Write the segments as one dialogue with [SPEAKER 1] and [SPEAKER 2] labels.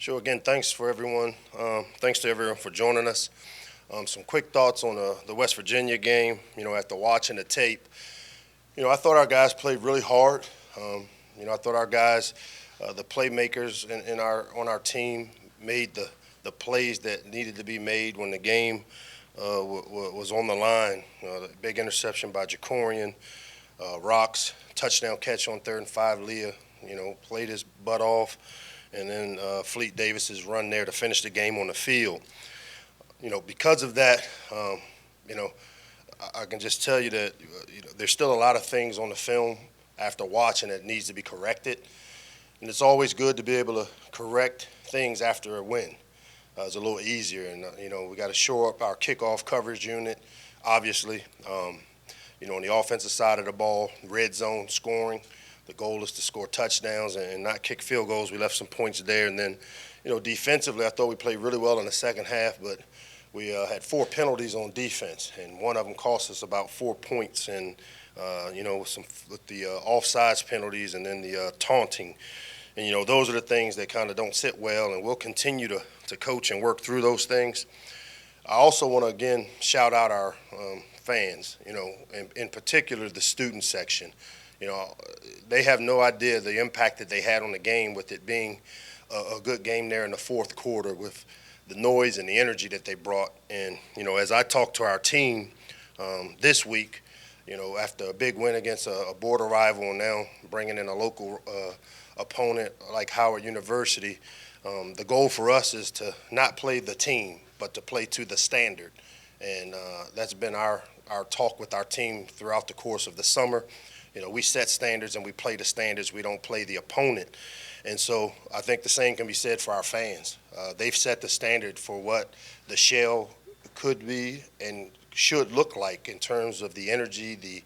[SPEAKER 1] Sure. Again, thanks for everyone. Thanks to everyone for joining us. Some quick thoughts on the West Virginia game. After watching the tape, I thought our guys played really hard. I thought our guys, the playmakers on our team, made the plays that needed to be made when the game was on the line. The big interception by Jacorian, Rocks, touchdown catch on 3rd and 5. Leah, played his butt off, and then Fleet Davis's run there to finish the game on the field. Because of that, I can just tell you that there's still a lot of things on the film after watching that needs to be corrected, and it's always good to be able to correct things after a win. It's a little easier, and we got to shore up our kickoff coverage unit, obviously. On the offensive side of the ball, red zone scoring. The goal is to score touchdowns and not kick field goals. We left some points there, and then, defensively, I thought we played really well in the second half, but we had 4 penalties on defense, and one of them cost us about 4 points, and with the offsides penalties and then the taunting. And, those are the things that kind of don't sit well, and we'll continue to coach and work through those things. I also want to, again, shout out our fans, in particular the student section. They have no idea the impact that they had on the game with it being a good game there in the fourth quarter with the noise and the energy that they brought. And, as I talked to our team this week, after a big win against a border rival and now bringing in a local opponent like Howard University, the goal for us is to not play the team, but to play to the standard. And that's been our talk with our team throughout the course of the summer. We set standards and we play the standards. We don't play the opponent. And so I think the same can be said for our fans. They've set the standard for what the Shell could be and should look like in terms of the energy, the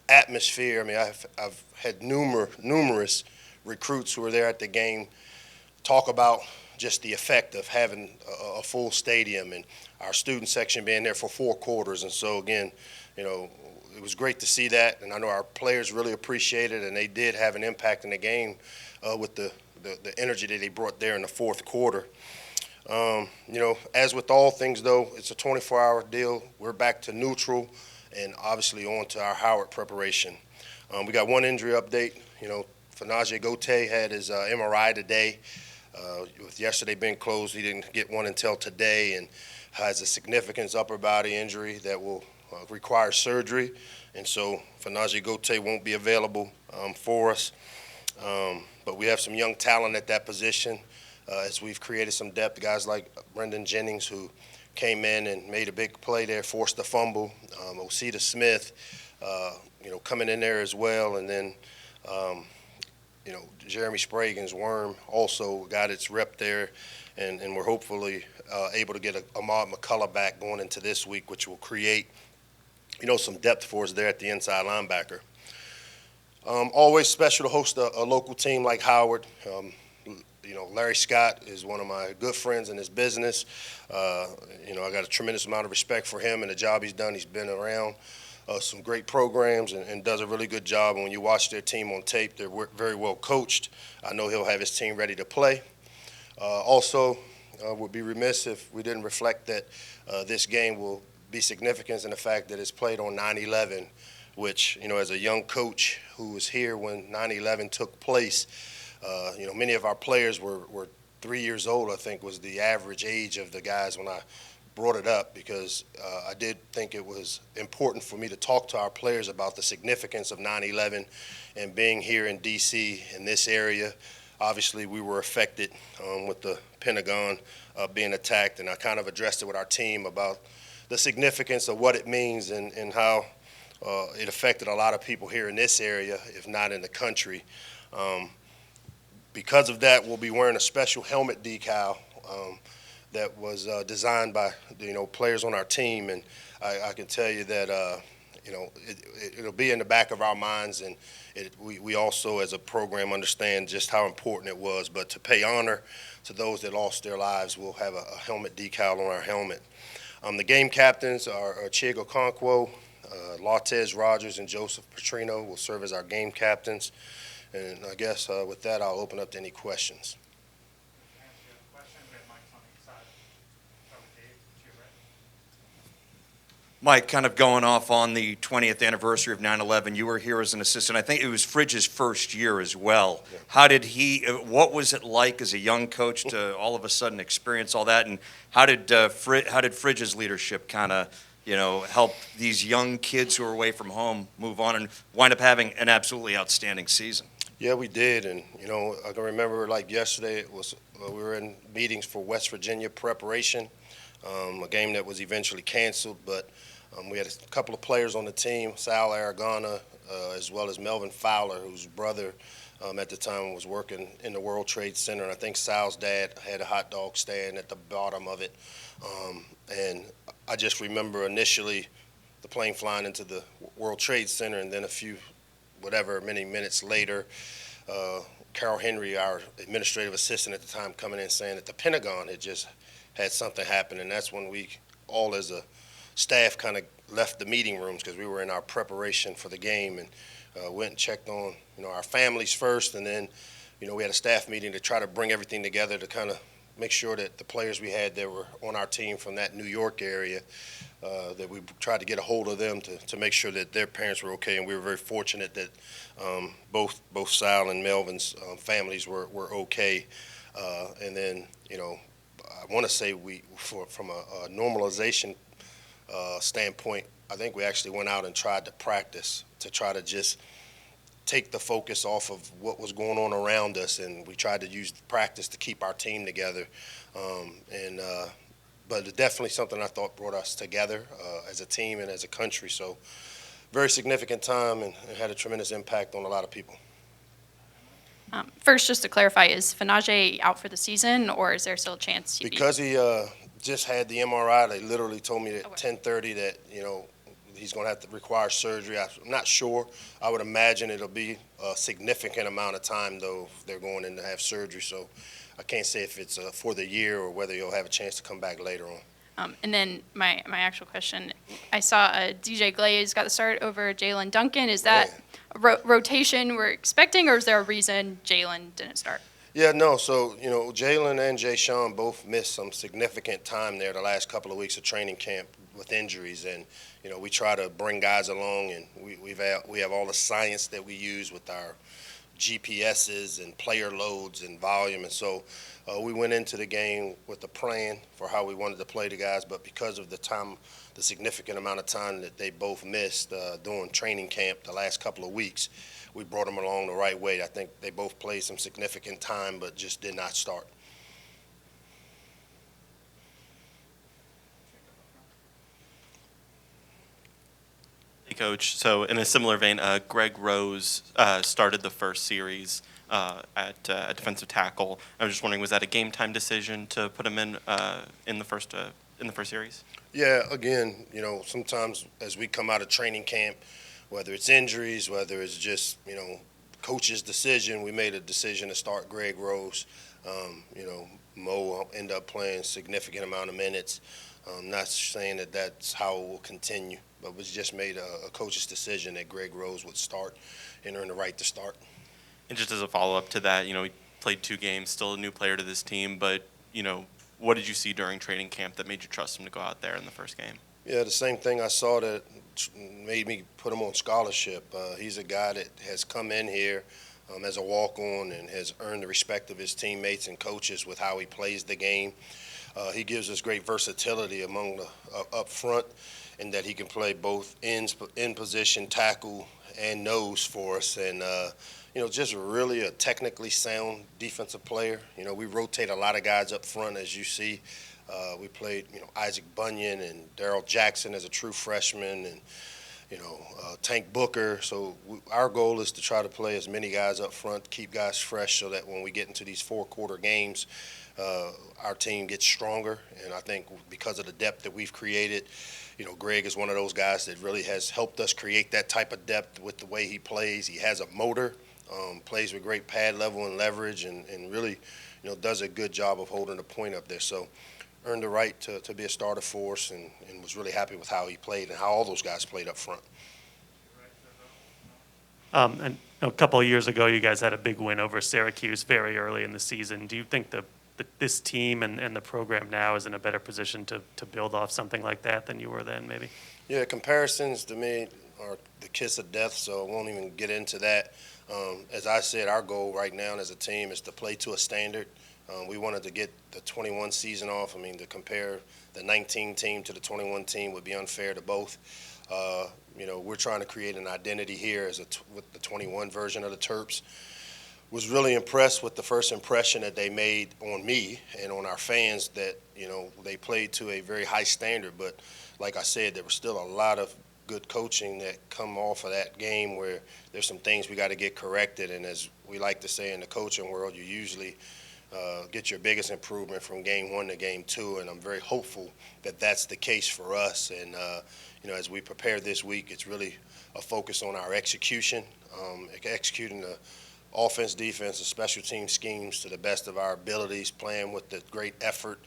[SPEAKER 1] atmosphere. I mean, I've had numerous recruits who were there at the game talk about just the effect of having a full stadium and our student section being there for 4 quarters. And so, again, it was great to see that, and I know our players really appreciate it, and they did have an impact in the game with the energy that they brought there in the fourth quarter. As with all things, though, it's a 24-hour deal. We're back to neutral and obviously on to our Howard preparation. We got one injury update. Fanaje Gote had his MRI today. With yesterday being closed, he didn't get one until today and has a significant upper body injury that will require surgery. And so Fanaje Gote won't be available for us. But we have some young talent at that position as we've created some depth. Guys like Brendan Jennings, who came in and made a big play there, forced a fumble. Osita Smith, coming in there as well. And then, Jeremy Spragan's Worm also got its rep there. And we're hopefully able to get Ahmad McCullough back going into this week, which will create, some depth for us there at the inside linebacker. Always special to host a local team like Howard. Larry Scott is one of my good friends in his business. I got a tremendous amount of respect for him and the job he's done. He's been around some great programs and does a really good job. And when you watch their team on tape, they're very well coached. I know he'll have his team ready to play. Also, would be remiss if we didn't reflect that this game will be significant in the fact that it's played on 9/11, which, as a young coach who was here when 9/11 took place, many of our players were 3 years old, I think, was the average age of the guys when I brought it up, because I did think it was important for me to talk to our players about the significance of 9/11 and being here in D.C. in this area. Obviously, we were affected with the Pentagon being attacked, and I kind of addressed it with our team about the significance of what it means and how it affected a lot of people here in this area, if not in the country. Because of that, we'll be wearing a special helmet decal that was designed by players on our team, and I can tell you that it'll be in the back of our minds, and we also as a program understand just how important it was. But to pay honor to those that lost their lives, we'll have a helmet decal on our helmet. The game captains are Chiego Conquo, Lautez Rogers, and Joseph Petrino will serve as our game captains. And I guess with that, I'll open up to any questions.
[SPEAKER 2] Mike, kind of going off on the 20th anniversary of 9/11, you were here as an assistant. I think it was Fridge's first year as well.
[SPEAKER 1] Yeah.
[SPEAKER 2] What was it like as a young coach to all of a sudden experience all that? And how did Fridge's leadership kind of, help these young kids who are away from home move on and wind up having an absolutely outstanding season?
[SPEAKER 1] Yeah, we did, and I can remember like yesterday. It was we were in meetings for West Virginia preparation, a game that was eventually canceled. But we had a couple of players on the team, Sal Aragona, as well as Melvin Fowler, whose brother at the time was working in the World Trade Center, and I think Sal's dad had a hot dog stand at the bottom of it. And I just remember initially the plane flying into the World Trade Center, and then many minutes later, Carol Henry, our administrative assistant at the time, coming in saying that the Pentagon had just had something happen, and that's when we all as a staff kind of left the meeting rooms because we were in our preparation for the game, and went and checked on our families first, and then we had a staff meeting to try to bring everything together to kind of make sure that the players we had that were on our team from that New York area, that we tried to get a hold of them to make sure that their parents were okay, and we were very fortunate that both Sal and Melvin's families were okay. And then I want to say from a normalization standpoint, I think we actually went out and tried to practice to try to just take the focus off of what was going on around us, and we tried to use practice to keep our team together. But it's definitely something I thought brought us together as a team and as a country. So very significant time, and it had a tremendous impact on a lot of people.
[SPEAKER 3] First, just to clarify, is Fanaje out for the season, or is there still a chance?
[SPEAKER 1] Because he just had the MRI, they literally told me at 10:30 that he's going to have to require surgery. I'm not sure. I would imagine it'll be a significant amount of time, though, if they're going in to have surgery. So I can't say if it's for the year or whether you'll have a chance to come back later on.
[SPEAKER 3] And then my actual question, I saw DJ Glaze got the start over Jalen Duncan. Is that a rotation we're expecting, or is there a reason Jalen didn't start?
[SPEAKER 1] Yeah, no. So, Jalen and Jay Sean both missed some significant time there the last couple of weeks of training camp with injuries. And, we try to bring guys along, and we have all the science that we use with our GPSs and player loads and volume. And so we went into the game with a plan for how we wanted to play the guys. But because of the significant amount of time that they both missed during training camp the last couple of weeks, we brought them along the right way. I think they both played some significant time but just did not start.
[SPEAKER 4] Hey, Coach. So in a similar vein, Greg Rose started the first series at defensive tackle. I was just wondering, was that a game time decision to put him in the first series?
[SPEAKER 1] Yeah, again, sometimes as we come out of training camp, whether it's injuries, whether it's just, coach's decision, we made a decision to start Greg Rose. Mo ended up playing a significant amount of minutes. Not saying that that's how it will continue, but we just made a coach's decision that Greg Rose would start and earn the right to start.
[SPEAKER 4] And just as a follow-up to that, he played 2 games, still a new player to this team, but, what did you see during training camp that made you trust him to go out there in the first game?
[SPEAKER 1] Yeah, the same thing I saw that made me put him on scholarship. He's a guy that has come in here as a walk-on and has earned the respect of his teammates and coaches with how he plays the game. He gives us great versatility among the up front, in that he can play both in position, tackle, and nose for us. And just really a technically sound defensive player. We rotate a lot of guys up front, as you see. We played, Isaac Bunyan and Darrell Jackson as a true freshman, and Tank Booker. So our goal is to try to play as many guys up front, keep guys fresh, so that when we get into these 4-quarter games, our team gets stronger. And I think because of the depth that we've created, Greg is one of those guys that really has helped us create that type of depth with the way he plays. He has a motor, plays with great pad level and leverage, and really, does a good job of holding the point up there. So earned the right to be a starter for us, and was really happy with how he played and how all those guys played up front.
[SPEAKER 5] And a couple of years ago, you guys had a big win over Syracuse very early in the season. Do you think the this team and the program now is in a better position to build off something like that than you were then, maybe?
[SPEAKER 1] Yeah, comparisons to me are the kiss of death, so I won't even get into that. As I said, our goal right now as a team is to play to a standard. We wanted to get the 21 season off. I mean, to compare the 19 team to the 21 team would be unfair to both. We're trying to create an identity here with the 21 version of the Terps. Was really impressed with the first impression that they made on me and on our fans that, they played to a very high standard. But like I said, there was still a lot of good coaching that come off of that game where there's some things we got to get corrected. And as we like to say in the coaching world, you usually get your biggest improvement from game 1 to game 2. And I'm very hopeful that that's the case for us. And, as we prepare this week, it's really a focus on our execution, executing the offense, defense, and special team schemes to the best of our abilities, playing with the great effort,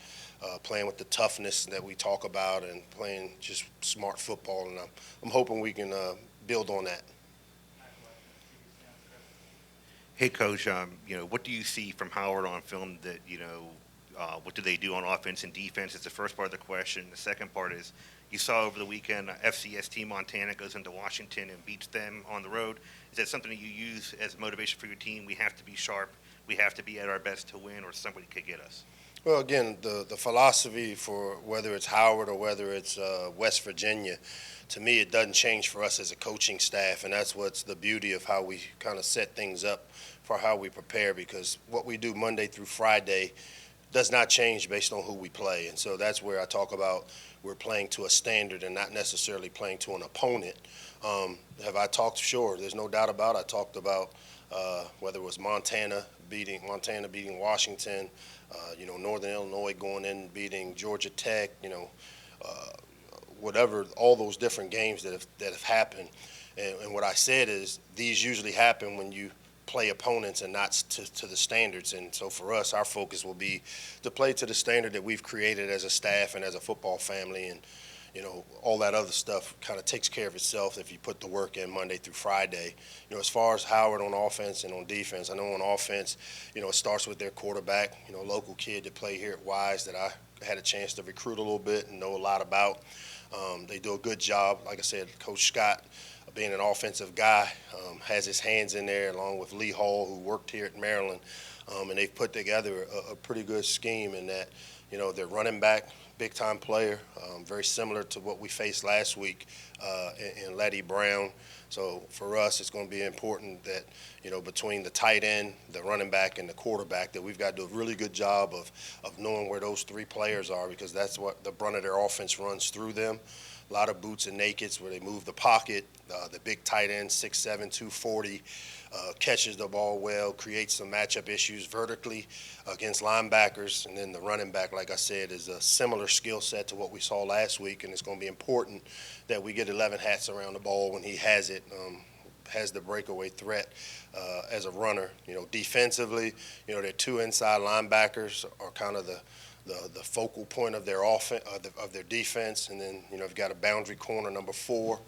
[SPEAKER 1] playing with the toughness that we talk about, and playing just smart football. And I'm hoping we can build on that.
[SPEAKER 6] Hey, Coach, what do you see from Howard on film that, what do they do on offense and defense is the first part of the question. The second part is, you saw over the weekend FCS team Montana goes into Washington and beats them on the road. Is that something that you use as motivation for your team? We have to be sharp. We have to be at our best to win, or somebody could get us.
[SPEAKER 1] Well, again, the philosophy for whether it's Howard or whether it's West Virginia, to me, it doesn't change for us as a coaching staff, and that's what's the beauty of how we kind of set things up for how we prepare, because what we do Monday through Friday does not change based on who we play. And so that's where I talk about we're playing to a standard and not necessarily playing to an opponent. Have I talked? Sure, there's no doubt about it. I talked about whether it was Montana beating Washington, Northern Illinois going in and beating Georgia Tech, whatever, all those different games that have happened. And what I said is these usually happen when you play opponents and not to the standards. And so for us, our focus will be to play to the standard that we've created as a staff and as a football family. And, all that other stuff kind of takes care of itself if you put the work in Monday through Friday. As far as Howard on offense and on defense, I know on offense, it starts with their quarterback, local kid that played here at Wise that I had a chance to recruit a little bit and know a lot about. They do a good job. Like I said, Coach Scott, being an offensive guy, has his hands in there along with Lee Hall, who worked here at Maryland, and they've put together a pretty good scheme in that, their running back, big-time player, very similar to what we faced last week in Letty Brown. So for us, it's going to be important that, between the tight end, the running back, and the quarterback, that we've got to do a really good job of knowing where those three players are, because that's what the brunt of their offense runs through them. A lot of boots and nakeds where they move the pocket. The big tight end, 6'7", 240, catches the ball well, creates some matchup issues vertically against linebackers. And then the running back, like I said, is a similar skill set to what we saw last week, and it's going to be important that we get 11 hats around the ball when he has it, has the breakaway threat as a runner. Defensively, their two inside linebackers are kind of the focal point of their offense, of their defense. And then, you've got a boundary corner, number 4,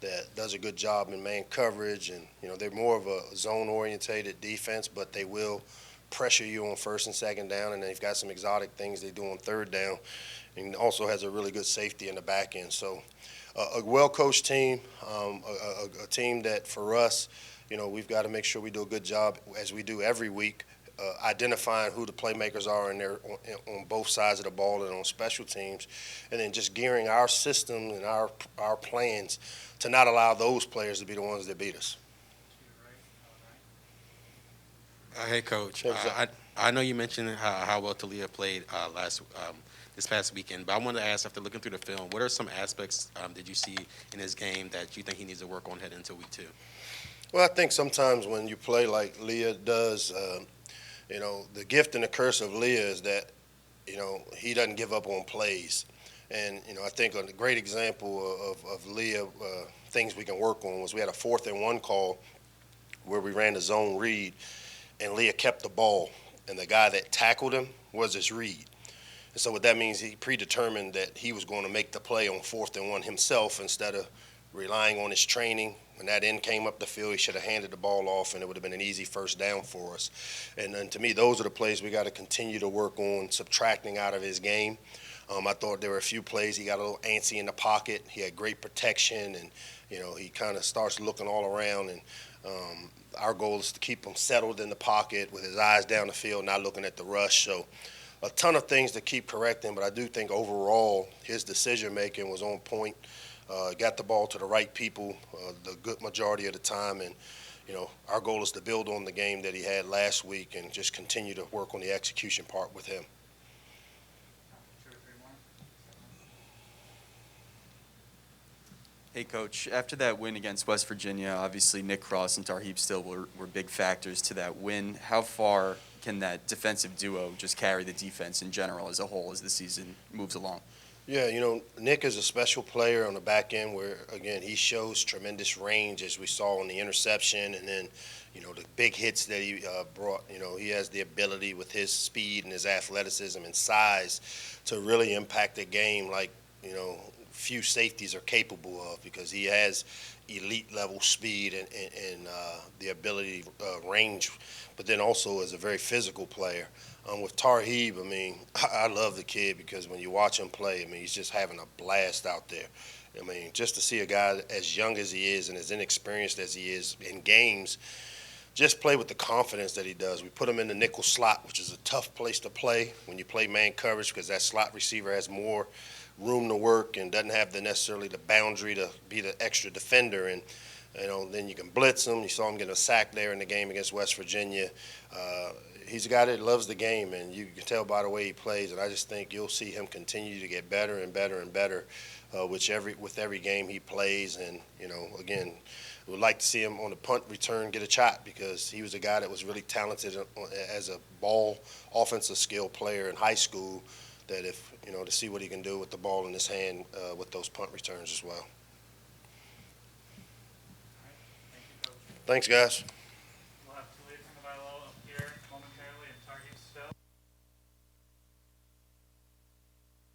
[SPEAKER 1] that does a good job in man coverage. And, they're more of a zone-orientated defense, but they will pressure you on first and second down. And they've got some exotic things they do on third down. And also has a really good safety in the back end. So a well-coached team, a team that for us, we've got to make sure we do a good job, as we do every week, identifying who the playmakers are on both sides of the ball and on special teams, and then just gearing our system and our plans to not allow those players to be the ones that beat us.
[SPEAKER 7] Hey, Coach.
[SPEAKER 1] Hey, what's up?
[SPEAKER 7] I know you mentioned how well Talia played this past weekend, but I wanted to ask, after looking through the film, what are some aspects did you see in his game that you think he needs to work on heading into week 2?
[SPEAKER 1] Well, I think sometimes when you play like Leah does, the gift and the curse of Leah is that, he doesn't give up on plays. And, I think a great example of Leah, things we can work on, was we had a 4th and 1 call where we ran the zone read, and Leah kept the ball, and the guy that tackled him was his read. And so what that means, he predetermined that he was going to make the play on 4th and 1 himself instead of relying on his training. When that end came up the field, he should have handed the ball off, and it would have been an easy first down for us. And then to me, those are the plays we got to continue to work on subtracting out of his game. I thought there were a few plays he got a little antsy in the pocket. He had great protection, and he kind of starts looking all around. And our goal is to keep him settled in the pocket with his eyes down the field, not looking at the rush. So a ton of things to keep correcting, but I do think overall his decision making was on point. Got the ball to the right people the good majority of the time, and our goal is to build on the game that he had last week and just continue to work on the execution part with him.
[SPEAKER 8] Hey, Coach, after that win against West Virginia, obviously Nick Cross and Tarheeb Still were big factors to that win. How far can that defensive duo just carry the defense in general as a whole as the season moves along?
[SPEAKER 1] Yeah, Nick is a special player on the back end where, again, he shows tremendous range as we saw on the interception, and then, the big hits that he brought. He has the ability with his speed and his athleticism and size to really impact the game like, few safeties are capable of, because he has elite level speed and the ability, range, but then also is a very physical player. With Tarheeb, I love the kid because when you watch him play, he's just having a blast out there. Just to see a guy as young as he is and as inexperienced as he is in games, just play with the confidence that he does. We put him in the nickel slot, which is a tough place to play when you play man coverage, because that slot receiver has more room to work and doesn't have necessarily the boundary to be the extra defender. And then you can blitz him. You saw him get a sack there in the game against West Virginia. He's a guy that loves the game, and you can tell by the way he plays. And I just think you'll see him continue to get better and better and better with every game he plays. And again, we would like to see him on the punt return get a shot, because he was a guy that was really talented as a ball offensive skill player in high school. That if to see what he can do with the ball in his hand with those punt returns as well. Thanks, guys.